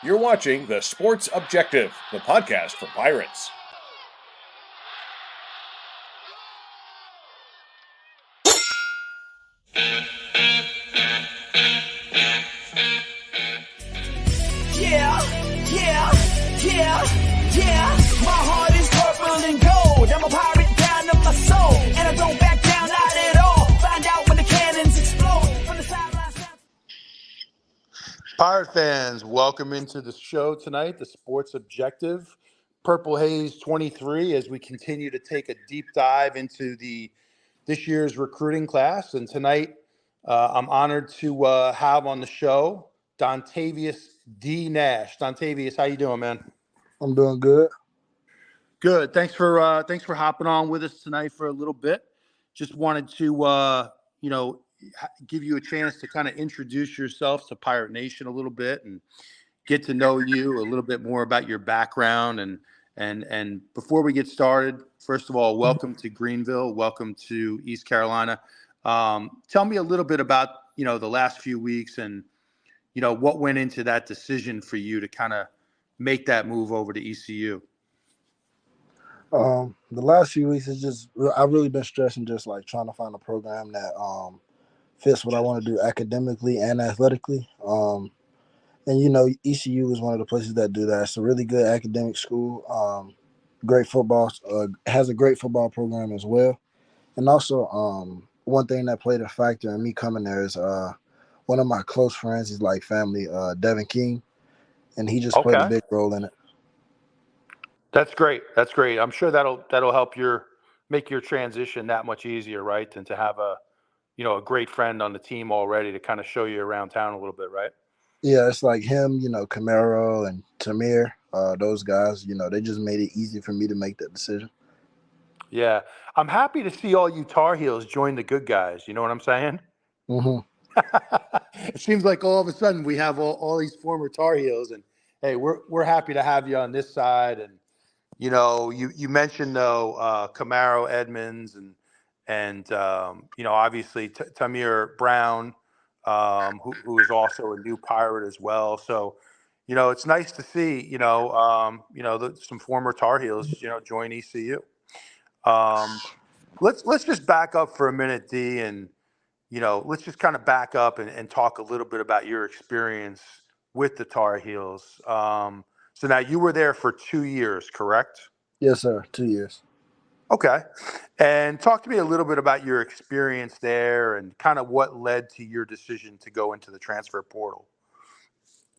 You're watching The Sports Objective, the podcast for Pirates. Yeah. My heart is purple and gold. I'm a pirate down to my soul. And I don't back down, not at all. Find out when the cannons explode. From the sidelines. Pirate fans, welcome into the show tonight, The Sports Objective, PURPLEHA23, as we continue to take a deep dive into this year's recruiting class. And tonight, I'm honored to have on the show Dontavius D. Nash. Dontavius, how you doing, man? I'm doing good. Good. Thanks for hopping on with us tonight for a little bit. Just wanted to give you a chance to kind of introduce yourself to Pirate Nation a little bit and get to know you a little bit more about your background. And before we get started, first of all, welcome to Greenville. Welcome to East Carolina. Tell me a little bit about, the last few weeks and, what went into that decision for you to kind of make that move over to ECU. The last few weeks is just I've really been stressing just like trying to find a program that fits what I want to do academically and athletically. And ECU is one of the places that do that. It's a really good academic school. Great football, has a great football program as well. And also, one thing that played a factor in me coming there is one of my close friends, he's like family, Devin King, and he just played a big role in it. That's great. That's great. I'm sure that'll help make your transition that much easier, right? Than to have a great friend on the team already to kind of show you around town a little bit, right? Yeah, it's like him, Camaro and Tamir, those guys, they just made it easy for me to make that decision. Yeah. I'm happy to see all you Tar Heels join the good guys. You know what I'm saying? Mm-hmm. It seems like all of a sudden we have all these former Tar Heels, and hey, we're happy to have you on this side. And you mentioned though Camaro, Edmonds, and obviously Tamir Brown, who is also a new Pirate as well. So it's nice to see some former Tar Heels join ECU. Let's just back up for a minute, D, and let's just kind of back up and talk a little bit about your experience with the Tar Heels. So now you were there for 2 years, correct? Yes, sir. 2 years. Okay. And talk to me a little bit about your experience there and kind of what led to your decision to go into the transfer portal.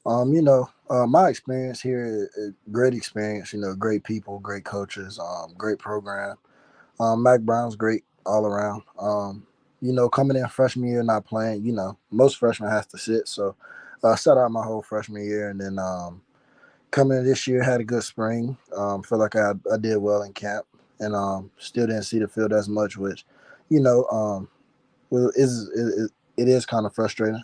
My experience here, great experience, great people, great coaches, great program. Mac Brown's great all around. Coming in freshman year, not playing, most freshmen have to sit. So I sat out my whole freshman year, and then coming in this year, had a good spring. Feel like I did well in camp, and still didn't see the field as much, which, it is kind of frustrating.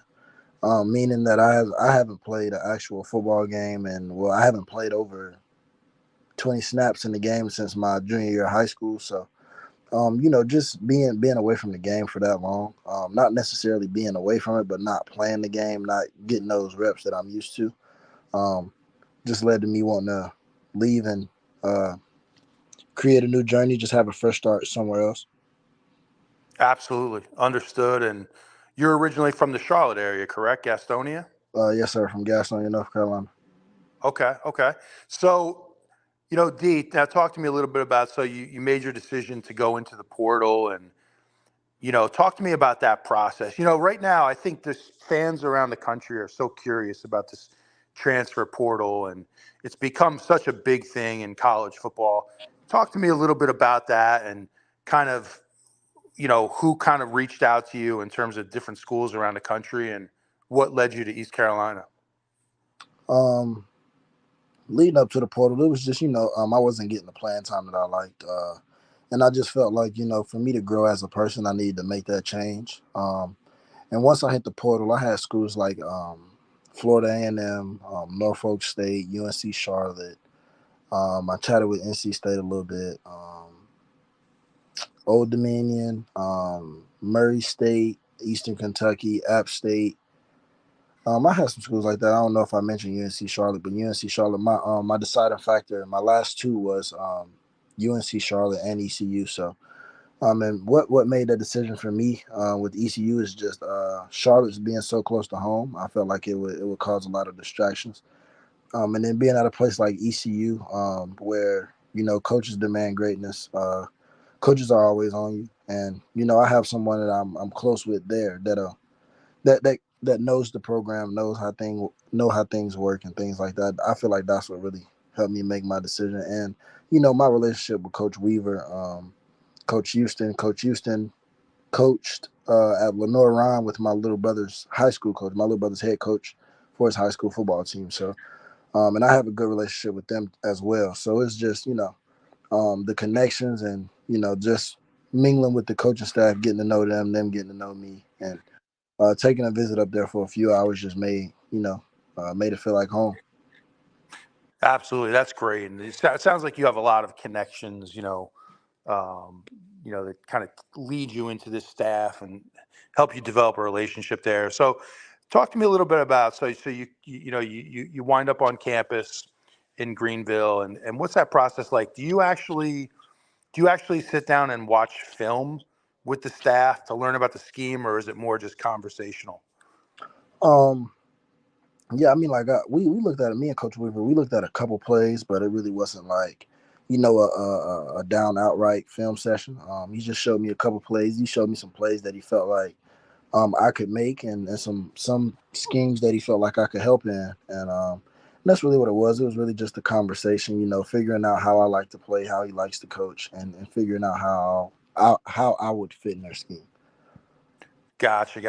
Meaning that I haven't played an actual football game, and I haven't played over 20 snaps in the game since my junior year of high school. So, just being away from the game for that long, not necessarily being away from it, but not playing the game, not getting those reps that I'm used to, just led to me wanting to leave and create a new journey, just have a fresh start somewhere else. Absolutely. Understood. And you're originally from the Charlotte area, correct? Gastonia? Yes, sir, from Gastonia, North Carolina. Okay. So, D, now talk to me a little bit about, so you made your decision to go into the portal, and, talk to me about that process. Right now, I think this fans around the country are so curious about this transfer portal, and it's become such a big thing in college football. Talk to me a little bit about that and kind of, who kind of reached out to you in terms of different schools around the country and what led you to East Carolina. Leading up to the portal, it was just, I wasn't getting the playing time that I liked. And I just felt like, for me to grow as a person, I needed to make that change. And once I hit the portal, I had schools like Florida A&M, Norfolk State, UNC Charlotte. I chatted with NC State a little bit. Old Dominion, Murray State, Eastern Kentucky, App State. I had some schools like that. I don't know if I mentioned UNC Charlotte, but UNC Charlotte, my deciding factor, my last two was UNC Charlotte and ECU. So, and what made that decision for me with ECU is just Charlotte's being so close to home. I felt like it would cause a lot of distractions. And then being at a place like ECU, where coaches demand greatness, coaches are always on you, and I have someone that I'm close with there that knows the program, know how things work and things like that. I feel like that's what really helped me make my decision, and my relationship with Coach Weaver, Coach Houston. Coach Houston coached at Lenore Ryan with my little brother's high school coach, my little brother's head coach for his high school football team. So. And I have a good relationship with them as well. So it's just, the connections and, just mingling with the coaching staff, getting to know them getting to know me. And taking a visit up there for a few hours just made it feel like home. Absolutely, that's great, and it sounds like you have a lot of connections, that kind of lead you into this staff and help you develop a relationship there. So, talk to me a little bit about so you wind up on campus in Greenville, and what's that process like? Do you actually sit down and watch film with the staff to learn about the scheme, or is it more just conversational? Um, yeah, I mean, like we looked at it. Me and Coach Weaver, we looked at a couple plays, but it really wasn't like a down outright film session. He just showed me a couple plays. He showed me some plays that he felt like I could make, and some schemes that he felt like I could help in, and that's really what it was. It was really just a conversation, figuring out how I like to play, how he likes to coach, and figuring out how I would fit in their scheme. Gotcha.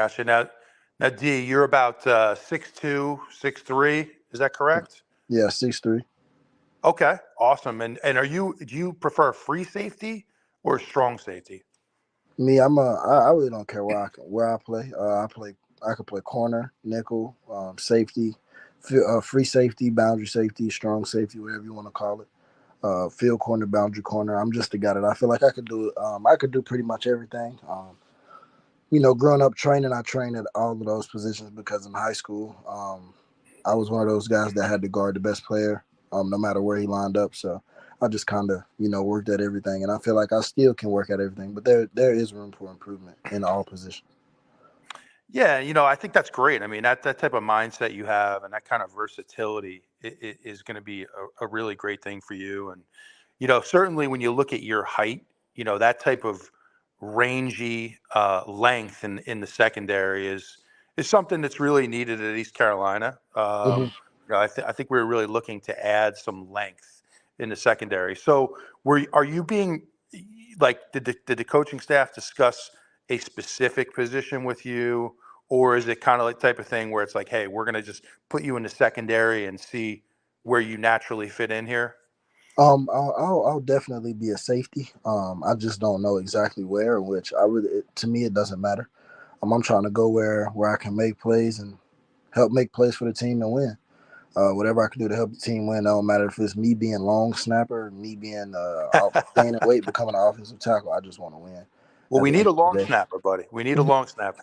Now, D, you're about 6'2", 6'3". Is that correct? Yeah, 6'3". Okay, awesome. And do you prefer free safety or strong safety? Me, I really don't care where I play. I could play corner, nickel, safety, free safety, boundary safety, strong safety, whatever you want to call it. Field corner, boundary corner. I'm just the guy that I feel like I could do it. I could do pretty much everything. Growing up training, I trained at all of those positions because in high school, I was one of those guys that had to guard the best player, no matter where he lined up. So I just kind of, worked at everything, and I feel like I still can work at everything, but there is room for improvement in all positions. Yeah, I think that's great. I mean, that type of mindset you have and that kind of versatility is going to be a really great thing for you. And, certainly when you look at your height, that type of rangy length in the secondary is something that's really needed at East Carolina. Mm-hmm. I think we're really looking to add some length in the secondary. So are you being like, did the coaching staff discuss a specific position with you? Or is it kind of like type of thing where it's like, hey, we're going to just put you in the secondary and see where you naturally fit in here? I'll definitely be a safety. I just don't know exactly where, which to me, it doesn't matter. I'm trying to go where I can make plays and help make plays for the team and win. Whatever I can do to help the team win, don't matter if it's me being long snapper, me being staying in weight, becoming an offensive tackle. I just want to win. Well, At we the need end a of long the day, snapper, buddy. We need a long snapper.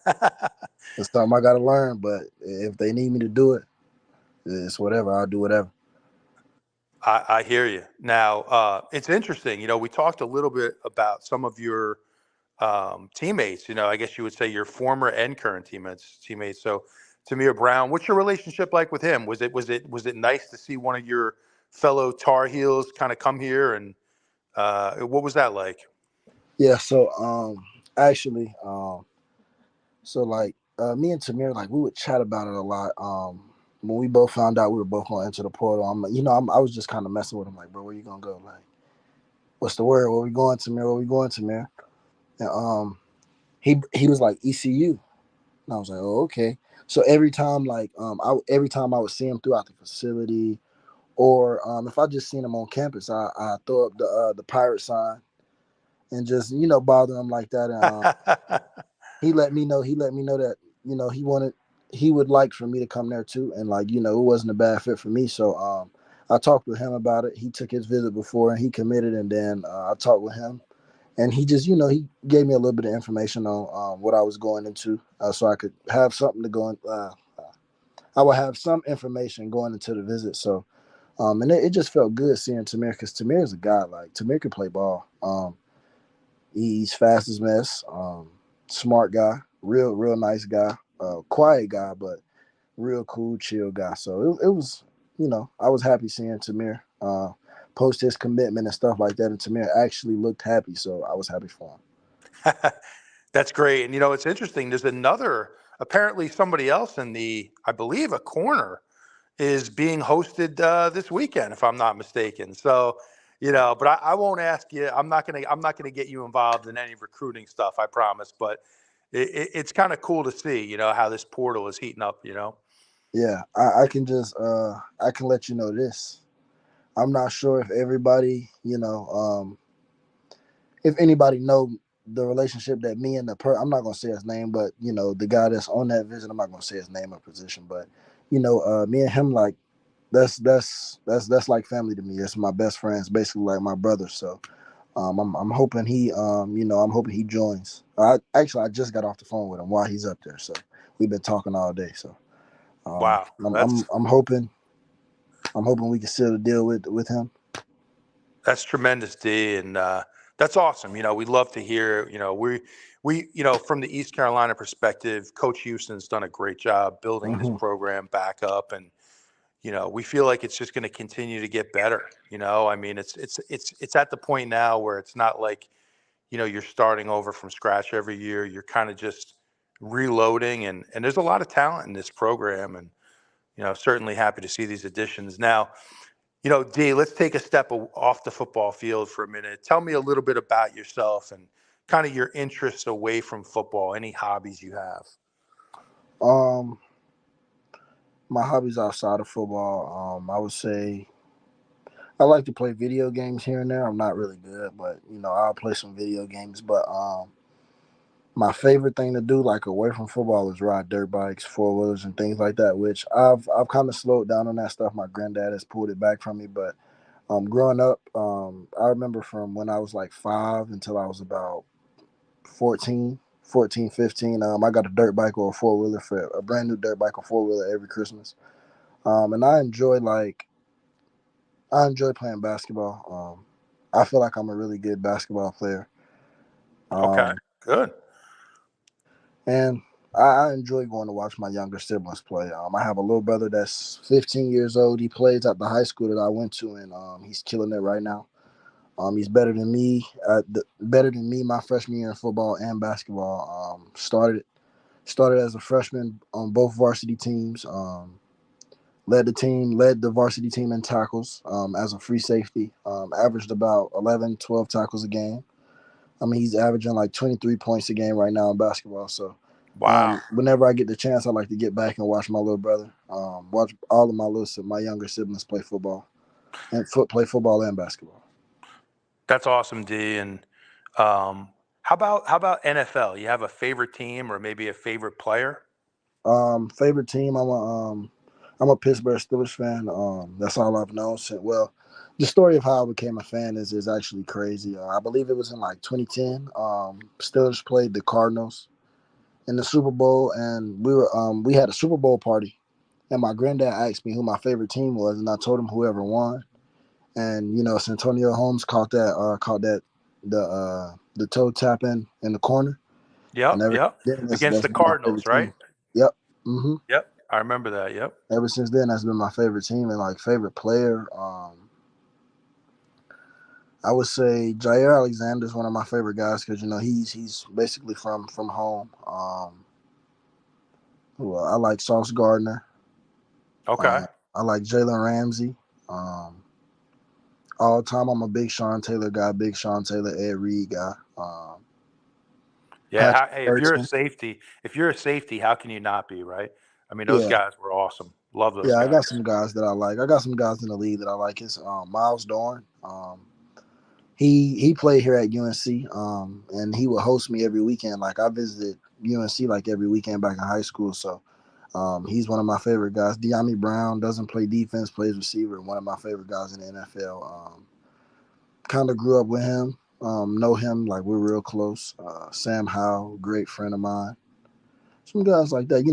it's something I got to learn. But if they need me to do it, it's whatever. I'll do whatever. I hear you. Now, it's interesting. We talked a little bit about some of your teammates. I guess you would say your former and current teammates. So, Tamir Brown, what's your relationship like with him? Was it nice to see one of your fellow Tar Heels kind of come here, and what was that like? Yeah. So actually, so like me and Tamir, like we would chat about it a lot. When we both found out we were both going to enter the portal, I was just kind of messing with him, like, bro, where you gonna go? Like, what's the word? Where we going, Tamir? Where we going, Tamir? And he was like ECU, and I was like, oh, okay. So every time, like, every time I would see him throughout the facility, or if I just seen him on campus, I throw up the pirate sign and just bother him like that. And he let me know that he would like for me to come there too, and like it wasn't a bad fit for me. So I talked with him about it. He took his visit before and he committed, and then I talked with him, and he just he gave me a little bit of information on what I was going into, so I could have something to go in. I would have some information going into the visit. So, and it just felt good seeing Tamir because Tamir is a guy like Tamir can play ball. He's fast as mess. Smart guy, real nice guy, quiet guy, but real cool, chill guy. So it was, I was happy seeing Tamir post his commitment and stuff like that. And Tamir actually looked happy, so I was happy for him. That's great. And it's interesting. There's apparently somebody else I believe a corner is being hosted this weekend, if I'm not mistaken. So, but I won't ask you. I'm not gonna get you involved in any recruiting stuff. I promise. But it's kind of cool to see, how this portal is heating up. Yeah, I can just I can let you know this. I'm not sure if everybody, if anybody know the relationship that me and I'm not gonna say his name, but the guy that's on that visit, I'm not gonna say his name or position, but me and him, like that's like family to me. It's my best friends, basically like my brother. So I'm hoping I'm hoping he joins. I just got off the phone with him while he's up there, so we've been talking all day. So Wow, I'm hoping we can seal the deal with him. That's tremendous, D, and that's awesome. We love to hear. We from the East Carolina perspective, Coach Houston's done a great job building this program back up, and we feel like it's just going to continue to get better. I mean, it's at the point now where it's not like you're starting over from scratch every year. You're kind of just reloading, and there's a lot of talent in this program, and certainly happy to see these additions now. D, let's take a step off the football field for a minute. Tell me a little bit about yourself and kind of your interests away from football, any hobbies you have. My hobbies outside of football, I would say I like to play video games here and there. I'm not really good, but I'll play some video games. But my favorite thing to do, like away from football, is ride dirt bikes, four wheelers, and things like that. Which I've kind of slowed down on that stuff. My granddad has pulled it back from me, but growing up, I remember from when I was like 5 until I was about 14, 15. I got a dirt bike or a four wheeler for a brand new dirt bike or four wheeler every Christmas. And I enjoy playing basketball. I feel like I'm a really good basketball player. Okay, good. And I enjoy going to watch my younger siblings play. I have a little brother that's 15 years old. He plays at the high school that I went to, and he's killing it right now. He's better than me. My freshman year in football and basketball. Started as a freshman on both varsity teams. Led the varsity team in tackles as a free safety. Averaged about 11, 12 tackles a game. I mean, he's averaging like 23 points a game right now in basketball. So, wow. Whenever I get the chance, I like to get back and watch my little brother, watch all of my younger siblings play football and play football and basketball. That's awesome, D. And how about NFL? You have a favorite team or maybe a favorite player? Favorite team, I'm a Pittsburgh Steelers fan. That's all I've known since. Well, the story of how I became a fan is actually crazy. I believe it was in like 2010. Steelers played the Cardinals in the Super Bowl, and we had a Super Bowl party. And my granddad asked me who my favorite team was, and I told him whoever won. And Santonio Holmes caught the toe tap in the corner. Yep. Against That's the been my Cardinals, favorite right? team. Yep. Mm-hmm. Yep. I remember that. Yep. Ever since then, that's been my favorite team and like favorite player. I would say Jair Alexander is one of my favorite guys because he's basically from home. Well, I like Sauce Gardner. Okay. I like Jalen Ramsey. All time, I'm a big Sean Taylor guy, big Sean Taylor, Ed Reed guy. Yeah. Hey, if you're a safety, how can you not be, right? I mean, those guys were awesome. Love those guys. I got some guys that I like. I got some guys in the league that I like. It's Miles Dorn. He played here at UNC, and he would host me every weekend. Like I visited UNC like every weekend back in high school. So he's one of my favorite guys. Tamir Brown doesn't play defense, plays receiver. One of my favorite guys in the NFL. Kind of grew up with him. Know him, like we're real close. Sam Howell, great friend of mine. Some guys like that.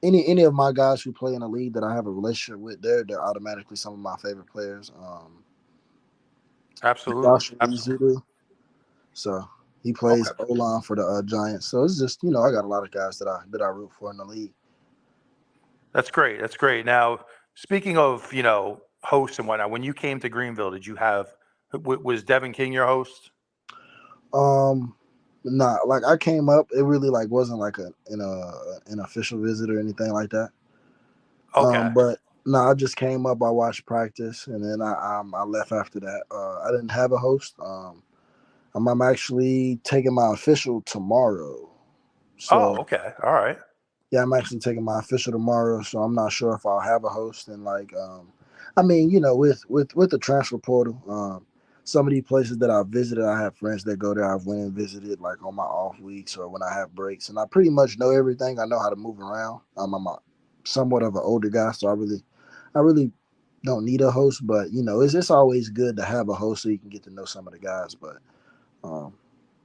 any of my guys who play in the league that I have a relationship with, they're automatically some of my favorite players. Absolutely. Josh Absolutely. Zulu. So he Okay. plays O-line for the Giants. So it's just, I got a lot of guys that I root for in the league. That's great. That's great. Now, speaking of, hosts and whatnot, when you came to Greenville, did you have, was Devin King your host? Nah, like I came up, it really like wasn't like an official visit or anything like that. Okay. But no, I just came up, I watched practice, and then I left after that. I didn't have a host. I'm actually taking my official tomorrow. So Oh, okay. All right. yeah, I'm actually taking my official tomorrow, so I'm not sure if I'll have a host. And like, I mean, with the transfer portal, some of these places that I've visited, I have friends that go there. I've went and visited like on my off weeks or when I have breaks, and I pretty much know everything. I know how to move around. I'm somewhat of an older guy, so I really don't need a host. But it's always good to have a host so you can get to know some of the guys. But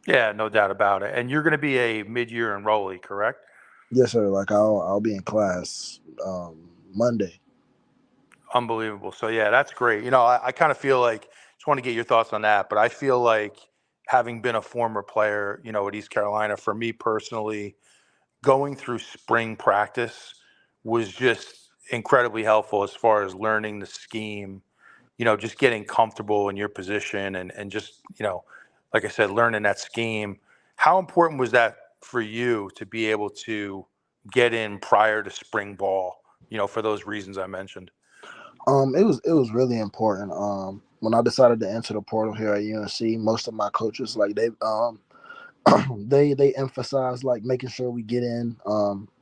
Yeah, no doubt about it. And you're going to be a mid-year enrollee, correct? yes, sir. Like I'll be in class Monday. Unbelievable. So yeah, that's great. I kind of feel like, just want to get your thoughts on that, but I feel like having been a former player, at East Carolina, for me personally, going through spring practice was just incredibly helpful as far as learning the scheme, just getting comfortable in your position and just, like I said, learning that scheme. How important was that for you to be able to get in prior to spring ball, for those reasons I mentioned? It was really important. When I decided to enter the portal here at UNC, most of my coaches like they emphasize like making sure we get in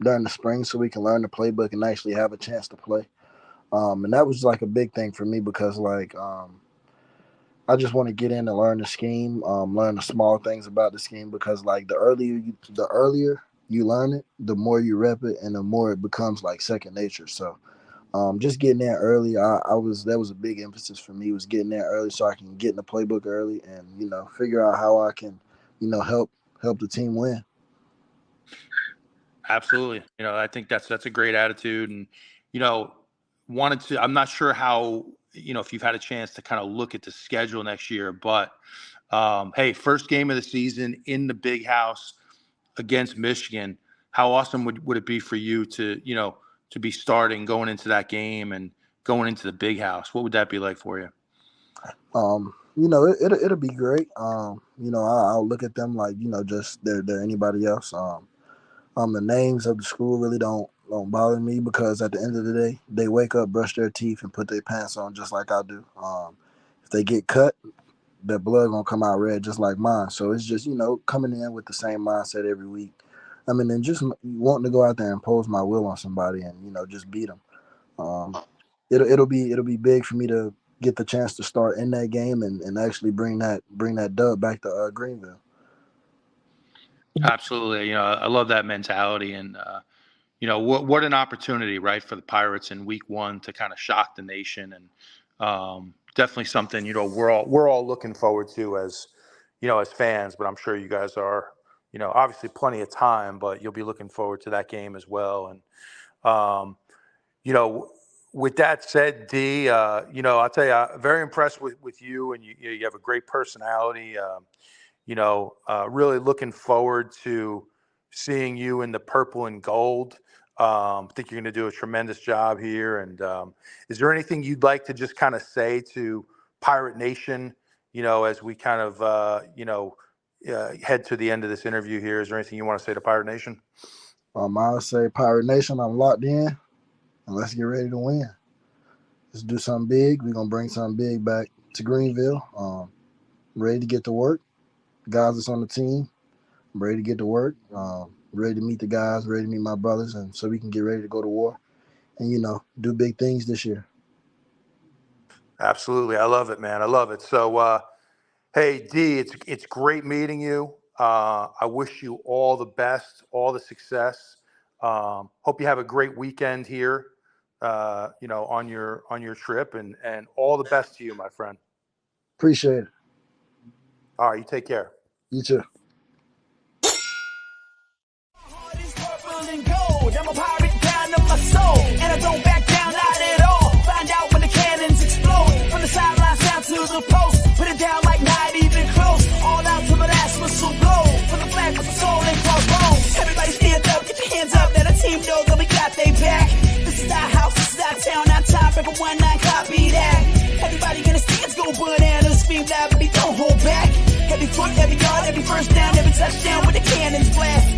during the spring so we can learn the playbook and actually have a chance to play. And that was like a big thing for me because like I just want to get in and learn the scheme, learn the small things about the scheme because like the earlier you learn it, the more you rep it and the more it becomes like second nature. So just getting there early, that was a big emphasis for me, was getting there early so I can get in the playbook early and figure out how I can help the team win. Absolutely. I think that's a great attitude. And, I'm not sure how, if you've had a chance to kind of look at the schedule next year, but hey, first game of the season in the big house against Michigan. How awesome would it be for you to, to be starting going into that game and going into the big house? What would that be like for you? It'll be great. I'll look at them like, just they're anybody else. The names of the school really don't bother me because at the end of the day, they wake up, brush their teeth, and put their pants on just like I do. If they get cut, their blood gonna come out red just like mine. So it's just coming in with the same mindset every week. I mean, and just wanting to go out there and impose my will on somebody and just beat them. It'll be big for me to get the chance to start in that game and actually bring that dub back to Greenville. Absolutely. I love that mentality. And, what an opportunity, right, for the Pirates in week one to kind of shock the nation. And definitely something, we're all looking forward to as fans, but I'm sure you guys are, obviously plenty of time, but you'll be looking forward to that game as well. And, you know, with that said, D, I'll tell you, I'm very impressed with you, and you have a great personality. Really looking forward to seeing you in the purple and gold. I think you're going to do a tremendous job here. And is there anything you'd like to just kind of say to Pirate Nation, as we kind of, head to the end of this interview here? Is there anything you want to say to Pirate Nation? I'll say Pirate Nation, I'm locked in, and let's get ready to win. Let's do something big. We're going to bring something big back to Greenville. Ready to get to work. Guys that's on the team, I'm ready to get to work. Ready to meet the guys, ready to meet my brothers, and so we can get ready to go to war and, do big things this year. Absolutely. I love it, man. I love it. So, hey, D, it's great meeting you. I wish you all the best, all the success. Hope you have a great weekend here, on your trip, and all the best to you, my friend. Appreciate it. All right, you take care. You too. Heart is purple and gold. I'm a pirate down don't back down, not at all. Find out when the cannons explode. From the sidelines down to the post. Put it down like not even close. All out to the last whistle blow. For the flag with the soul and crossbones. Everybody stand up, get your hands up. Let a team know that we got they back. This is our house, this is our town, our time. Breaker 19, copy that. Everybody in the stands go bananas. Scream loud, but they don't hold back. Every foot, every yard, every first down, every touchdown with the cannons blast.